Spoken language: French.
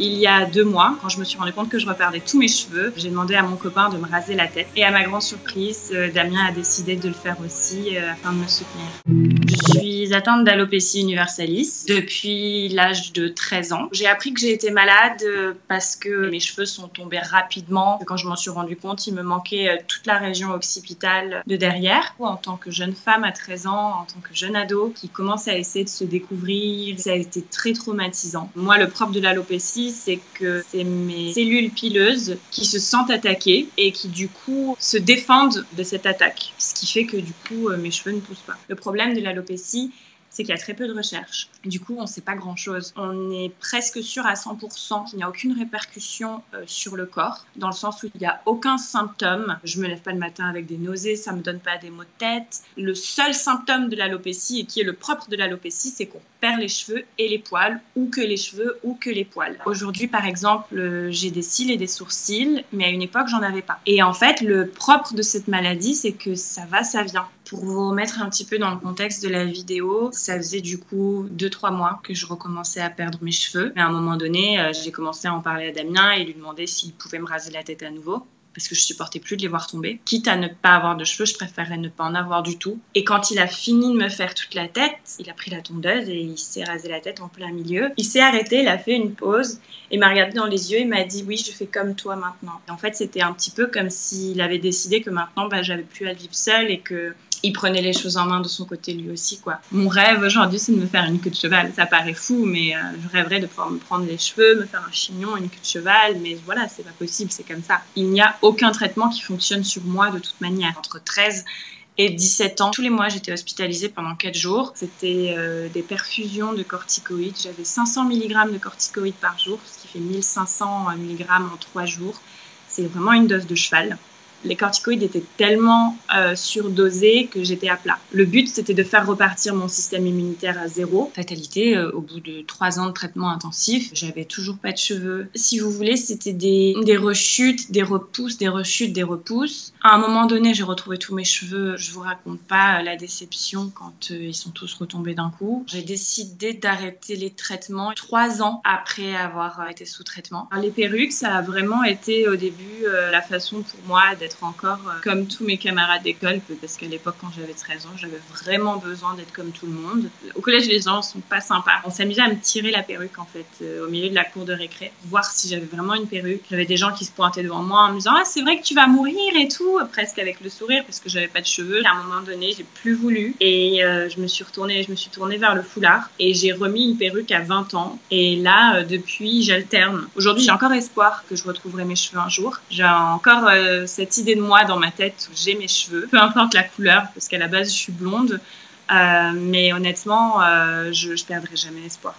Il y a 2 mois, quand je me suis rendu compte que je reperdais tous mes cheveux, j'ai demandé à mon copain de me raser la tête. Et à ma grande surprise, Damien a décidé de le faire aussi afin de me soutenir. Je suis atteinte d'alopécie universalis depuis l'âge de 13 ans. J'ai appris que j'ai été malade parce que mes cheveux sont tombés rapidement. Quand je m'en suis rendu compte, il me manquait toute la région occipitale de derrière. En tant que jeune femme à 13 ans, en tant que jeune ado qui commence à essayer de se découvrir, ça a été très traumatisant. Moi, le propre de l'alopécie, c'est que c'est mes cellules pileuses qui se sentent attaquées et qui du coup se défendent de cette attaque, ce qui fait que du coup mes cheveux ne poussent pas. Le problème de l'alopécie, c'est qu'il y a très peu de recherches. Du coup, on ne sait pas grand-chose. On est presque sûr à 100% qu'il n'y a aucune répercussion sur le corps, dans le sens où il n'y a aucun symptôme. Je ne me lève pas le matin avec des nausées, ça ne me donne pas des maux de tête. Le seul symptôme de l'alopécie, et qui est le propre de l'alopécie, c'est qu'on perd les cheveux et les poils, ou que les cheveux ou que les poils. Aujourd'hui, par exemple, j'ai des cils et des sourcils, mais à une époque, j'en avais pas. Et en fait, le propre de cette maladie, c'est que ça va, ça vient. Pour vous remettre un petit peu dans le contexte de la vidéo, ça faisait du coup 2-3 mois que je recommençais à perdre mes cheveux. Mais à un moment donné, j'ai commencé à en parler à Damien et lui demander s'il pouvait me raser la tête à nouveau, parce que je supportais plus de les voir tomber. Quitte à ne pas avoir de cheveux, je préférerais ne pas en avoir du tout. Et quand il a fini de me faire toute la tête, il a pris la tondeuse et il s'est rasé la tête en plein milieu. Il s'est arrêté, il a fait une pause et m'a regardé dans les yeux et m'a dit « Oui, je fais comme toi maintenant ». Et en fait, c'était un petit peu comme s'il avait décidé que maintenant, j'avais plus à vivre seule et que il prenait les choses en main de son côté lui aussi, quoi. Mon rêve aujourd'hui, c'est de me faire une queue de cheval. Ça paraît fou, mais je rêverais de pouvoir me prendre les cheveux, me faire un chignon, une queue de cheval, mais voilà, c'est pas possible, c'est comme ça. Il n'y a aucun traitement qui fonctionne sur moi de toute manière. Entre 13 et 17 ans, tous les mois, j'étais hospitalisée pendant 4 jours. C'était des perfusions de corticoïdes. J'avais 500 mg de corticoïdes par jour, ce qui fait 1500 mg en 3 jours. C'est vraiment une dose de cheval. Les corticoïdes étaient tellement surdosés que j'étais à plat. Le but, c'était de faire repartir mon système immunitaire à 0. Fatalité, au bout de 3 ans de traitement intensif, j'avais toujours pas de cheveux. Si vous voulez, c'était des rechutes, des repousses, des rechutes, des repousses. À un moment donné, j'ai retrouvé tous mes cheveux. Je vous raconte pas la déception quand ils sont tous retombés d'un coup. J'ai décidé d'arrêter les traitements 3 ans après avoir été sous traitement. Alors, les perruques, ça a vraiment été au début la façon pour moi d'être encore comme tous mes camarades d'école, parce qu'à l'époque, quand j'avais 13 ans, j'avais vraiment besoin d'être comme tout le monde. Au collège, les gens sont pas sympas. On s'amusait à me tirer la perruque, en fait, au milieu de la cour de récré, voir si j'avais vraiment une perruque. J'avais des gens qui se pointaient devant moi en me disant « Ah, c'est vrai que tu vas mourir et tout », presque avec le sourire, parce que j'avais pas de cheveux. À un moment donné, j'ai plus voulu et je me suis tournée vers le foulard et j'ai remis une perruque à 20 ans. Et là, depuis, j'alterne. Aujourd'hui, j'ai encore espoir que je retrouverai mes cheveux un jour. J'ai encore cette idée de moi dans ma tête où j'ai mes cheveux, peu importe la couleur, parce qu'à la base je suis blonde, mais honnêtement je perdrai jamais espoir.